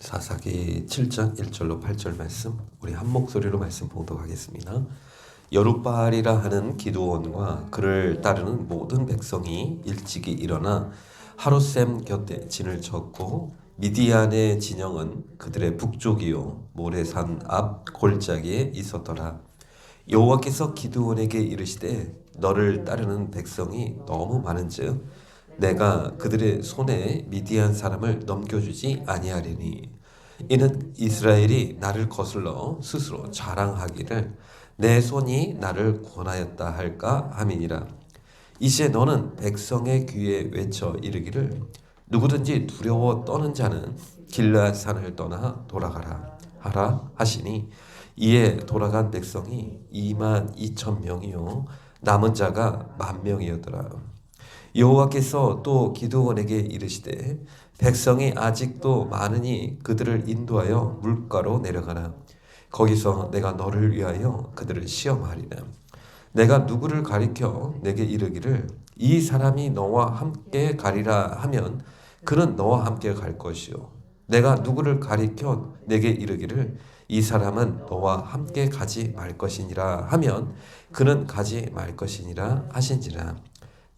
사사기 7장 1절로 8절 말씀, 우리 한 목소리로 말씀 봉독하겠습니다. 여룻바알이라 하는 기드온과 그를 따르는 모든 백성이 일찍이 일어나 하룻샘 곁에 진을 쳤고, 미디안의 진영은 그들의 북쪽이요 모레산 앞 골짜기에 있었더라. 여호와께서 기드온에게 이르시되 너를 따르는 백성이 너무 많은즉 내가 그들의 손에 미디안 사람을 넘겨주지 아니하리니, 이는 이스라엘이 나를 거슬러 스스로 자랑하기를 내 손이 나를 권하였다 할까 함이니라. 이제 너는 백성의 귀에 외쳐 이르기를 누구든지 두려워 떠는 자는 길르앗 산을 떠나 돌아가라 하라 하시니, 이에 돌아간 백성이 22,000명이요 남은 자가 10,000명이었더라. 여호와께서 또 기드온에게 이르시되 백성이 아직도 많으니 그들을 인도하여 물가로 내려가라. 거기서 내가 너를 위하여 그들을 시험하리라. 내가 누구를 가리켜 내게 이르기를 이 사람이 너와 함께 가리라 하면 그는 너와 함께 갈 것이요, 내가 누구를 가리켜 내게 이르기를 이 사람은 너와 함께 가지 말 것이니라 하면 그는 가지 말 것이니라 하신지라.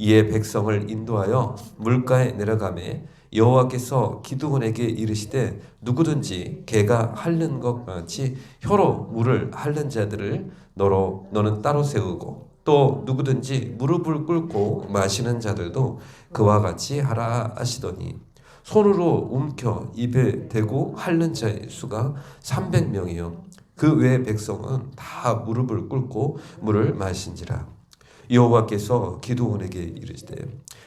이에 백성을 인도하여 물가에 내려가매 여호와께서 기드온에게 이르시되 누구든지 개가 핥는 것 같이 혀로 물을 핥는 자들을 너는 따로 세우고, 또 누구든지 무릎을 꿇고 마시는 자들도 그와 같이 하라 하시더니, 손으로 움켜 입에 대고 핥는 자의 수가 300명이요 그 외 백성은 다 무릎을 꿇고 물을 마신지라. 여호와께서 기드온에게 이르시되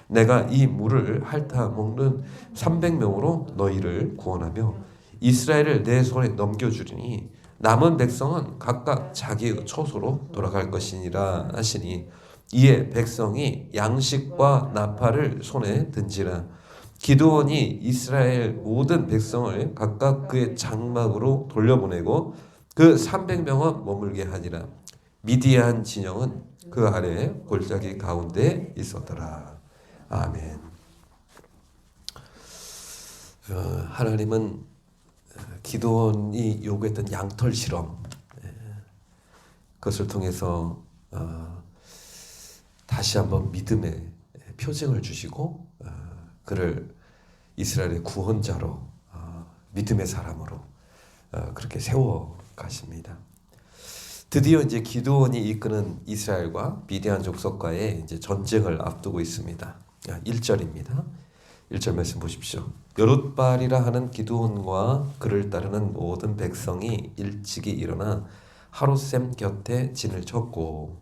내가 이 물을 핥아 먹는 300명으로 너희를 구원하며 이스라엘을 내 손에 넘겨주리니 남은 백성은 각각 자기의 처소로 돌아갈 것이니라 하시니, 이에 백성이 양식과 나팔을 손에 든지라. 기드온이 이스라엘 모든 백성을 각각 그의 장막으로 돌려보내고 그 300명은 머물게 하니라. 미디안 진영은 그 아래 골짜기 가운데 있었더라. 아멘. 하나님은 기드온이 요구했던 양털 실험, 그것을 통해서 다시 한번 믿음의 표징을 주시고 그를 이스라엘의 구원자로, 믿음의 사람으로 그렇게 세워 가십니다. 드디어 이제 기드온이 이끄는 이스라엘과 미디안 족속과의 이제 전쟁을 앞두고 있습니다. 1절입니다. 1절 말씀 보십시오. 여룻바알이라 하는 기드온과 그를 따르는 모든 백성이 일찍이 일어나 하룻샘 곁에 진을 쳤고,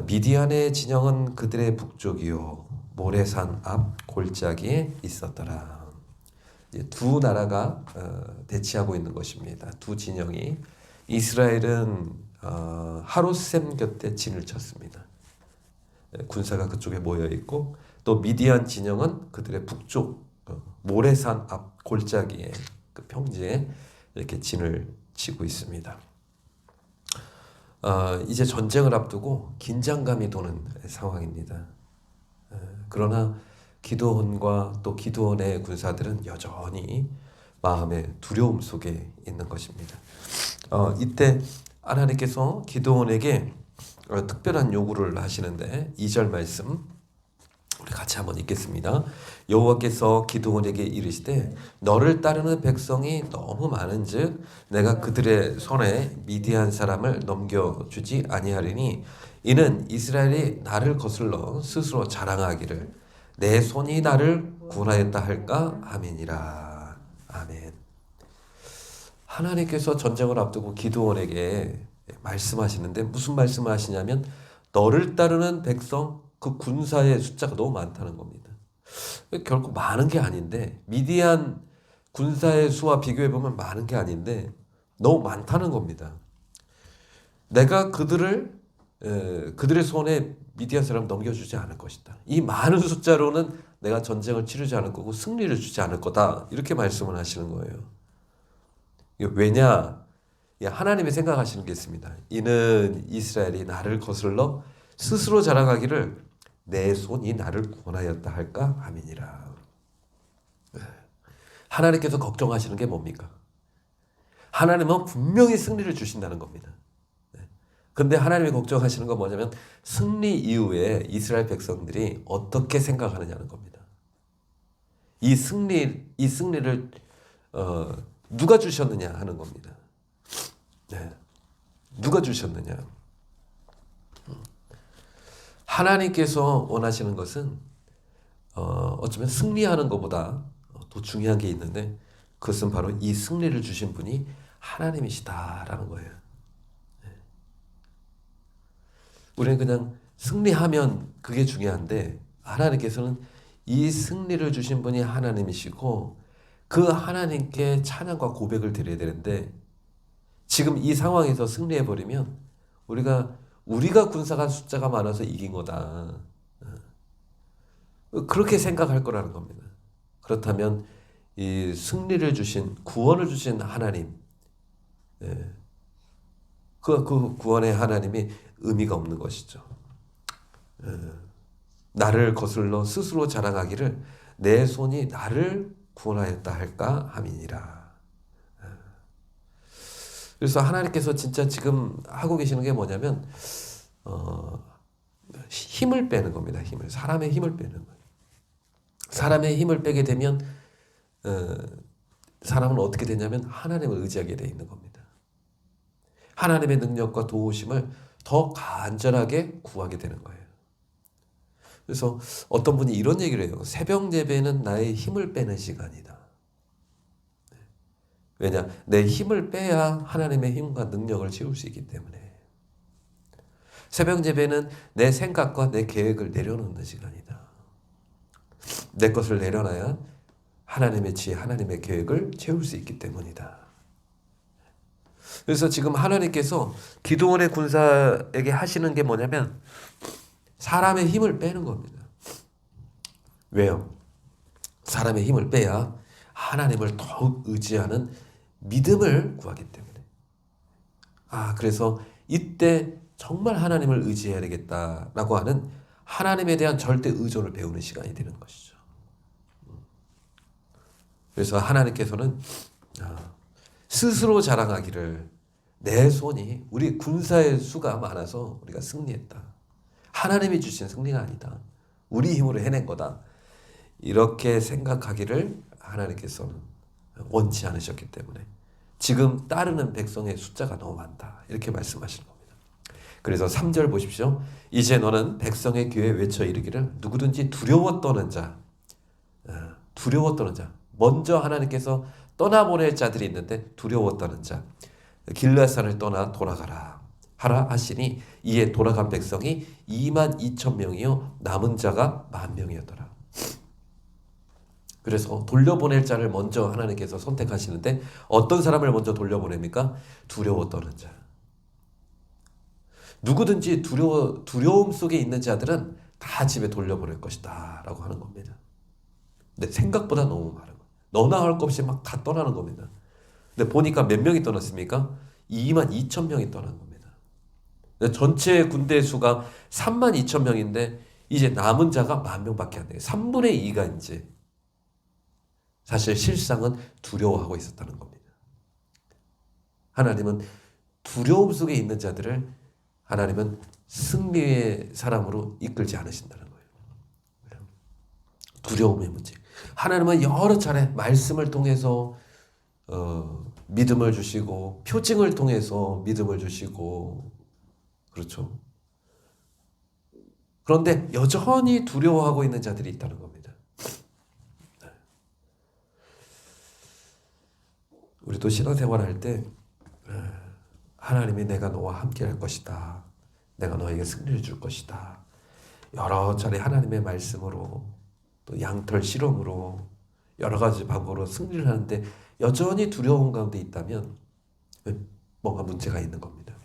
미디안의 진영은 그들의 북쪽이요 모레산 앞 골짜기에 있었더라. 두 나라가 대치하고 있는 것입니다. 두 진영이. 이스라엘은 하룻샘 곁에 진을 쳤습니다. 군사가 그쪽에 모여 있고, 또 미디안 진영은 그들의 북쪽 모레산 앞 골짜기에, 그 평지에 이렇게 진을 치고 있습니다. 이제 전쟁을 앞두고 긴장감이 도는 상황입니다. 그러나 기드온과 또 기드온의 군사들은 여전히 마음의 두려움 속에 있는 것입니다. 이때 하나님께서 기드온에게 특별한 요구를 하시는데, 2절 말씀 우리 같이 한번 읽겠습니다. 여호와께서 기드온에게 이르시되 너를 따르는 백성이 너무 많은즉 내가 그들의 손에 미디안 사람을 넘겨주지 아니하리니, 이는 이스라엘이 나를 거슬러 스스로 자랑하기를 내 손이 나를 구원하였다 할까 함이니라. 아멘. 하나님께서 전쟁을 앞두고 기드온에게 말씀하시는데, 무슨 말씀을 하시냐면 너를 따르는 백성, 그 군사의 숫자가 너무 많다는 겁니다. 결코 많은 게 아닌데, 미디안 군사의 수와 비교해 보면 많은 게 아닌데 너무 많다는 겁니다. 내가 그들의 손에 미디안 사람 넘겨주지 않을 것이다. 이 많은 숫자로는 내가 전쟁을 치르지 않을 거고 승리를 주지 않을 거다. 이렇게 말씀을 하시는 거예요. 왜냐? 하나님이 생각하시는 게 있습니다. 이는 이스라엘이 나를 거슬러 스스로 자랑하기를 내 손이 나를 구원하였다 할까 함이니라. 하나님께서 걱정하시는 게 뭡니까? 하나님은 분명히 승리를 주신다는 겁니다. 근데 하나님이 걱정하시는 건 뭐냐면 승리 이후에 이스라엘 백성들이 어떻게 생각하느냐는 겁니다. 이 승리를 누가 주셨느냐 하는 겁니다. 네. 누가 주셨느냐? 하나님께서 원하시는 것은 어쩌면 승리하는 것보다 더 중요한 게 있는데 그것은 바로 이 승리를 주신 분이 하나님이시다라는 거예요. 우리는 그냥 승리하면 그게 중요한데 하나님께서는 이 승리를 주신 분이 하나님이시고 그 하나님께 찬양과 고백을 드려야 되는데 지금 이 상황에서 승리해버리면 우리가 군사가 숫자가 많아서 이긴 거다. 그렇게 생각할 거라는 겁니다. 그렇다면 이 승리를 주신 구원을 주신 하나님 그 구원의 하나님이 의미가 없는 것이죠. 나를 거슬러 스스로 자랑하기를 내 손이 나를 구원하였다 할까 함이니라. 그래서 하나님께서 진짜 지금 하고 계시는 게 뭐냐면 힘을 빼는 겁니다. 사람의 힘을 빼는 거예요. 사람의 힘을 빼게 되면 사람은 어떻게 되냐면 하나님을 의지하게 돼 있는 겁니다. 하나님의 능력과 도우심을 더 간절하게 구하게 되는 거예요. 그래서 어떤 분이 이런 얘기를 해요. 새벽 예배는 나의 힘을 빼는 시간이다. 왜냐? 내 힘을 빼야 하나님의 힘과 능력을 채울 수 있기 때문에. 새벽 예배는 내 생각과 내 계획을 내려놓는 시간이다. 내 것을 내려놔야 하나님의 지혜, 하나님의 계획을 채울 수 있기 때문이다. 그래서 지금 하나님께서 기드온의 군사에게 하시는 게 뭐냐면 사람의 힘을 빼는 겁니다. 왜요? 사람의 힘을 빼야 하나님을 더욱 의지하는 믿음을 구하기 때문에. 그래서 이때 정말 하나님을 의지해야 되겠다라고 하는 하나님에 대한 절대 의존을 배우는 시간이 되는 것이죠. 그래서 하나님께서는 스스로 자랑하기를 내 손이 우리 군사의 수가 많아서 우리가 승리했다. 하나님이 주신 승리가 아니다. 우리 힘으로 해낸 거다. 이렇게 생각하기를 하나님께서는 원치 않으셨기 때문에 지금 따르는 백성의 숫자가 너무 많다. 이렇게 말씀하시는 겁니다. 그래서 3절 보십시오. 이제 너는 백성의 귀에 외쳐 이르기를 누구든지 두려워 떠는 자. 먼저 하나님께서 떠나보낼 자들이 있는데 두려워 떠는 자. 길르앗산을 떠나 돌아가라 하라 하시니 이에 돌아간 백성이 22,000명이요 남은 자가 10,000명이었더라. 그래서 돌려보낼 자를 먼저 하나님께서 선택하시는데 어떤 사람을 먼저 돌려보냅니까? 두려워 떠는 자. 누구든지 두려움 속에 있는 자들은 다 집에 돌려보낼 것이다 라고 하는 겁니다. 근데 생각보다 너무 많은 거예요. 너나 할 것 없이 막 다 떠나는 겁니다. 근데 보니까 몇 명이 떠났습니까? 22,000명이 떠난 겁니다. 전체 군대 수가 32,000명인데 이제 남은 자가 10,000명밖에 안 돼요. 3분의 2가 이제 사실 실상은 두려워하고 있었다는 겁니다. 하나님은 두려움 속에 있는 자들을 하나님은 승리의 사람으로 이끌지 않으신다는 거예요. 두려움의 문제. 하나님은 여러 차례 말씀을 통해서 믿음을 주시고 표징을 통해서 믿음을 주시고 그렇죠. 그런데 여전히 두려워하고 있는 자들이 있다는 겁니다. 우리도 신앙생활 할 때 하나님이 내가 너와 함께 할 것이다. 내가 너에게 승리를 줄 것이다. 여러 차례 하나님의 말씀으로 또 양털 실험으로 여러 가지 방법으로 승리를 하는데 여전히 두려움 가운데 있다면 뭔가 문제가 있는 겁니다.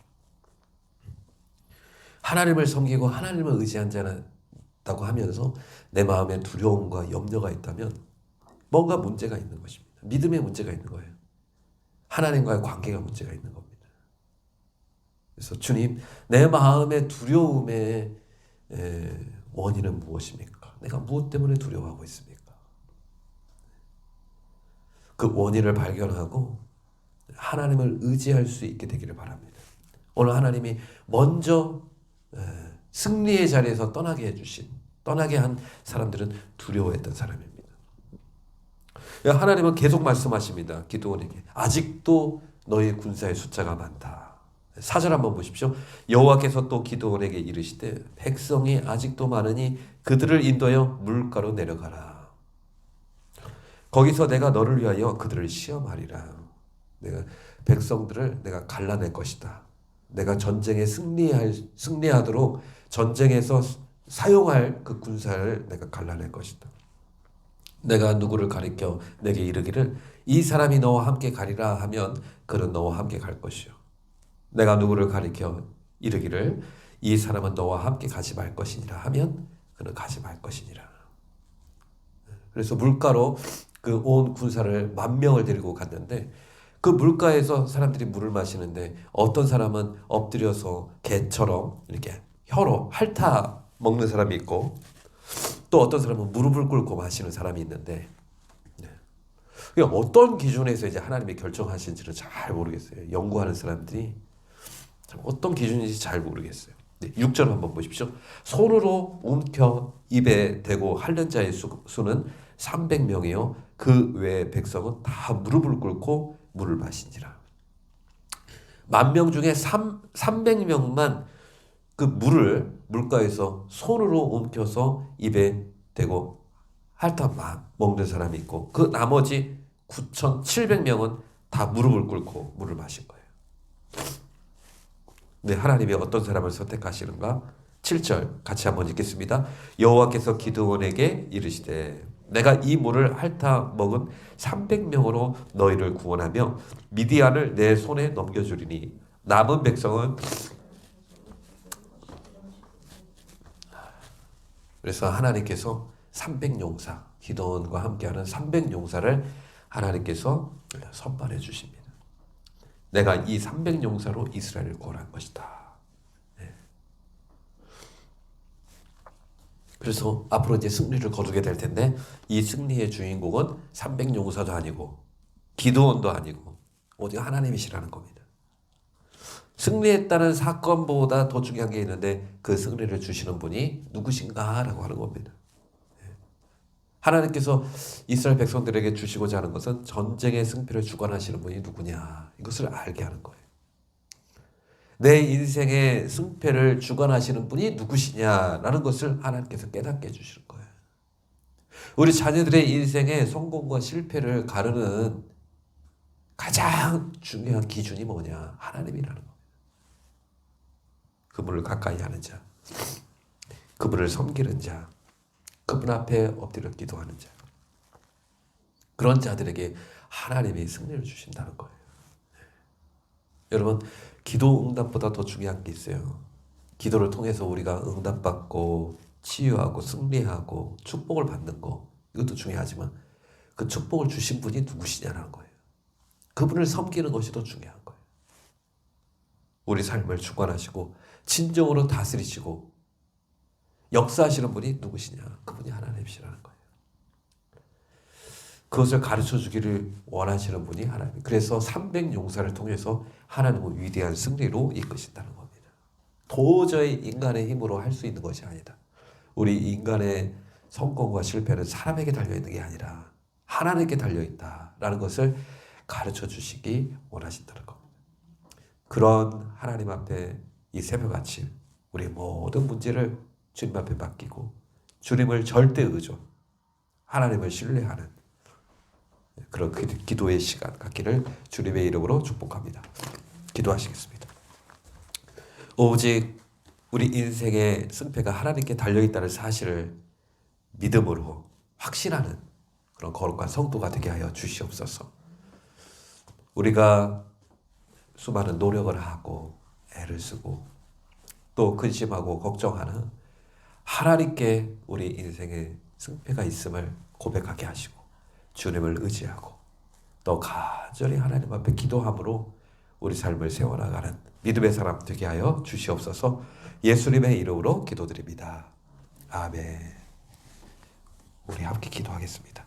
하나님을 섬기고 하나님을 의지한 자다고 하면서 내 마음에 두려움과 염려가 있다면 뭔가 문제가 있는 것입니다. 믿음에 문제가 있는 거예요. 하나님과의 관계가 문제가 있는 겁니다. 그래서 주님, 내 마음의 두려움의 원인은 무엇입니까? 내가 무엇 때문에 두려워하고 있습니까? 그 원인을 발견하고 하나님을 의지할 수 있게 되기를 바랍니다. 오늘 하나님이 먼저 승리의 자리에서 떠나게 한 사람들은 두려워했던 사람입니다. 하나님은 계속 말씀하십니다. 기드온에게 아직도 너희 군사의 숫자가 많다. 4절 한번 보십시오. 여호와께서 또 기드온에게 이르시되 백성이 아직도 많으니 그들을 인도하여 물가로 내려가라. 거기서 내가 너를 위하여 그들을 시험하리라. 내가 백성들을 내가 갈라낼 것이다. 내가 전쟁에 승리하도록 전쟁에서 사용할 그 군사를 내가 갈라낼 것이다. 내가 누구를 가리켜 내게 이르기를 이 사람이 너와 함께 가리라 하면 그는 너와 함께 갈 것이요. 내가 누구를 가리켜 이르기를 이 사람은 너와 함께 가지 말 것이니라 하면 그는 가지 말 것이니라. 그래서 물가로 그 온 군사를 10,000명을 데리고 갔는데 그 물가에서 사람들이 물을 마시는데 어떤 사람은 엎드려서 개처럼 이렇게 혀로 핥아 먹는 사람이 있고 또 어떤 사람은 무릎을 꿇고 마시는 사람이 있는데 어떤 기준에서 이제 하나님이 결정하신지는 잘 모르겠어요. 연구하는 사람들이 어떤 기준인지 잘 모르겠어요. 6절 한번 보십시오. 손으로 움켜 입에 대고 핥는 자의 수는 300명이요 그 외의 백성은 다 무릎을 꿇고 물을 마신지라. 10,000명 중에 300명만 그 물을 물가에서 손으로 움켜서 입에 대고 핥아 먹는 사람이 있고 그 나머지 9,700명은 다 무릎을 꿇고 물을 마신 거예요. 네, 하나님이 어떤 사람을 선택하시는가? 7절 같이 한번 읽겠습니다. 여호와께서 기드온에게 이르시되 내가 이 물을 핥아 먹은 300명으로 너희를 구원하며 미디안을 내 손에 넘겨주리니 남은 백성은 그래서 하나님께서 300용사 기드온과 함께하는 300용사를 하나님께서 선발해 주십니다. 내가 이 300용사로 이스라엘을 구원한 것이다. 그래서 앞으로 이제 승리를 거두게 될 텐데 이 승리의 주인공은 300용사도 아니고 기드온도 아니고 오직 하나님이시라는 겁니다. 승리했다는 사건보다 더 중요한 게 있는데 그 승리를 주시는 분이 누구신가라고 하는 겁니다. 하나님께서 이스라엘 백성들에게 주시고자 하는 것은 전쟁의 승패를 주관하시는 분이 누구냐 이것을 알게 하는 거예요. 내 인생의 승패를 주관하시는 분이 누구시냐라는 것을 하나님께서 깨닫게 해주시는 거예요. 우리 자녀들의 인생의 성공과 실패를 가르는 가장 중요한 기준이 뭐냐? 하나님이라는 거예요. 그분을 가까이 하는 자, 그분을 섬기는 자, 그분 앞에 엎드려 기도하는 자, 그런 자들에게 하나님이 승리를 주신다는 거예요. 여러분, 기도 응답보다 더 중요한 게 있어요. 기도를 통해서 우리가 응답받고 치유하고 승리하고 축복을 받는 거, 이것도 중요하지만 그 축복을 주신 분이 누구시냐라는 거예요. 그분을 섬기는 것이 더 중요한 거예요. 우리 삶을 주관하시고 진정으로 다스리시고 역사하시는 분이 누구시냐? 그분이 하나님이시라는 거예요. 그것을 가르쳐 주기를 원하시는 분이 하나님. 그래서 300용사를 통해서 하나님은 위대한 승리로 이끄신다는 겁니다. 도저히 인간의 힘으로 할 수 있는 것이 아니다. 우리 인간의 성공과 실패는 사람에게 달려있는 게 아니라 하나님께 달려있다라는 것을 가르쳐 주시기 원하신다는 겁니다. 그런 하나님 앞에 이 새벽 아침 우리 모든 문제를 주님 앞에 맡기고 주님을 절대 의존, 하나님을 신뢰하는 그런 기도의 시간 갖기를 주님의 이름으로 축복합니다. 기도하시겠습니다. 오직 우리 인생의 승패가 하나님께 달려있다는 사실을 믿음으로 확신하는 그런 거룩한 성도가 되게 하여 주시옵소서. 우리가 수많은 노력을 하고 애를 쓰고 또 근심하고 걱정하는 하나님께 우리 인생의 승패가 있음을 고백하게 하시고 주님을 의지하고 또 간절히 하나님 앞에 기도함으로 우리 삶을 세워나가는 믿음의 사람 되게 하여 주시옵소서. 예수님의 이름으로 기도드립니다. 아멘. 우리 함께 기도하겠습니다.